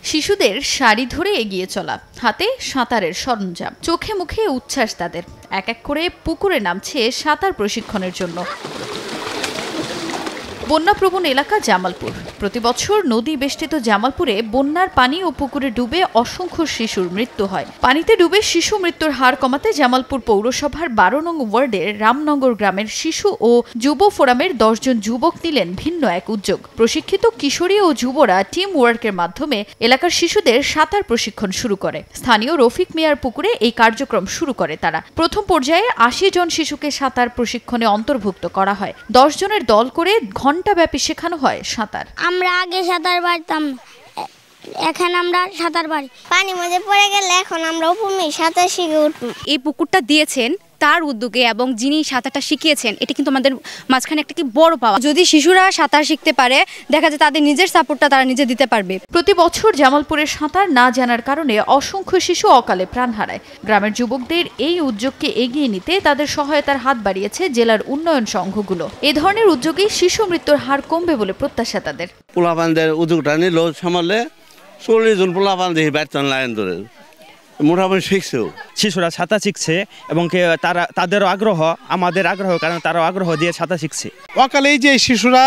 শিশুদের সারি ধরে এগিয়ে চলা, হাতে সাঁতারের সরঞ্জাম, চোখে মুখে উচ্ছ্বাস তাদের। এক এক করে পুকুরে নামছে সাঁতার প্রশিক্ষণের জন্য। বন্যাপ্রবণ এলাকা জামালপুর। প্রতিবছর নদী বেষ্টিত জামালপুরে বন্যার পানি ও পুকুরে ডুবে অসংখ্য শিশুর মৃত্যু হয়। পানিতে ডুবে শিশু মৃত্যুর হার কমাতে জামালপুর পৌরসভার 12 নং ওয়ার্ডের রামনগর গ্রামের শিশু ও যুব ফোরামের 10 জন যুবক নিলেন ভিন্ন এক উদ্যোগ। প্রশিক্ষিত কিশোরী ও যুবরা টিম ওয়ার্কের মাধ্যমে এলাকার শিশুদের সাঁতার প্রশিক্ষণ শুরু করে। স্থানীয় রফিক মিয়ার পুকুরে এই কার্যক্রম শুরু করে তারা। প্রথম পর্যায়ে 80 জন শিশুকে সাঁতার প্রশিক্ষণে অন্তর্ভুক্ত করা হয়। 10 জনের দল করে ঘণ্টাব্যাপী শেখানো হয় সাঁতার। আমরা আগে সাঁতার পারতাম, এখন আমরা সাঁতার পারি। পানির মধ্যে পড়ে গেলে এখন আমরা উপমে সাঁতার শিখে উঠব। এই পুকুরটা দিয়েছেন তার উদ্যোগে এবং যিনি সাঁতারটা শিখিয়েছেন, এটা কিন্তু আমাদের মাঝখানে একটা কি বড় পাওয়া। যদি শিশুরা সাঁতার শিখতে পারে, দেখা যায় তাদের নিজের সাপোর্টটা তারা নিজে দিতে পারবে। প্রতি বছর জামালপুরের সাঁতার না জানার কারণে অসংখ্য শিশু অকালে প্রাণ হারায়। গ্রামের যুবকদের এই উদ্যোগকে এগিয়ে নিতে তাদের সহায়তার হাত বাড়িয়েছে জেলার উন্নয়ন সংঘগুলো। এ ধরনের উদ্যোগে শিশু মৃত্যুর হার কমবে বলে প্রত্যাশা তাদের। পোলাপানদের উদ্যোগটা নিল সামালে 40 জন পোলাপান দেখি বেতন লাইন ধরে মোটামুটি শিখছেও। শিশুরা সাঁতার শিখছে এবং তাদেরও আগ্রহ, আমাদের আগ্রহ, কারণ তারাও আগ্রহ দিয়ে সাঁতার শিখছে। অকালেই যে শিশুরা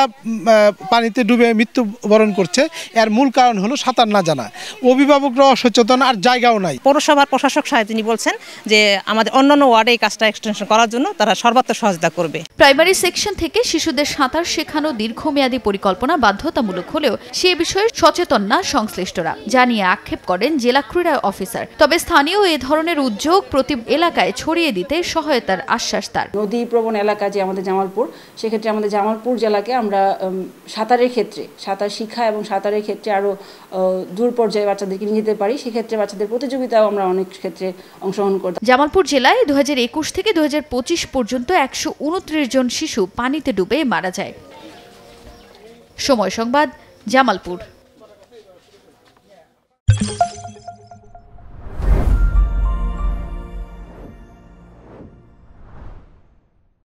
পানিতে ডুবে মৃত্যুবরণ করছে, এর মূল কারণ হলো সাঁতার না জানা। অভিভাবকরা অসচেতন, আর জায়গাও নাই। পৌরসভার প্রশাসক সাহেব তিনি বলছেন যে আমাদের অন্যান্য ওয়ার্ডে এই কাজটা এক্সটেনশন করার জন্য তারা সর্বাত্মক সহযোগিতা করবে। প্রাইমারি সেকশন থেকে শিশুদের সাঁতার শেখানো দীর্ঘমেয়াদী পরিকল্পনা বাধ্যতামূলক হলেও সে বিষয়ে সচেতন না সংশ্লিষ্টরা, জানিয়ে আক্ষেপ করেন জেলা ক্রীড়া অফিসার। তবে স্থানীয় এ ধরনের উদ্যোগ প্রতি এলাকায় ছড়িয়ে দিতে সহায়তার আশ্বাস তার। নদী প্রবণ এলাকা যে আমাদের জামালপুর, সেক্ষেত্রে আমাদের জামালপুর জেলাকে আমরা সাঁতারের ক্ষেত্রে, সাঁতার শিক্ষা এবং সাঁতারের ক্ষেত্রে আরও দূর পর্যায়ে বাচ্চাদেরকে নিয়ে যেতে পারি। সেক্ষেত্রে বাচ্চাদের প্রতিযোগিতাও আমরা অনেক ক্ষেত্রে অংশগ্রহণ করতাম। জামালপুর জেলায় 2021 থেকে 2025 পর্যন্ত 129 জন শিশু পানিতে ডুবে মারা যায়। সময় সংবাদ, জামালপুর।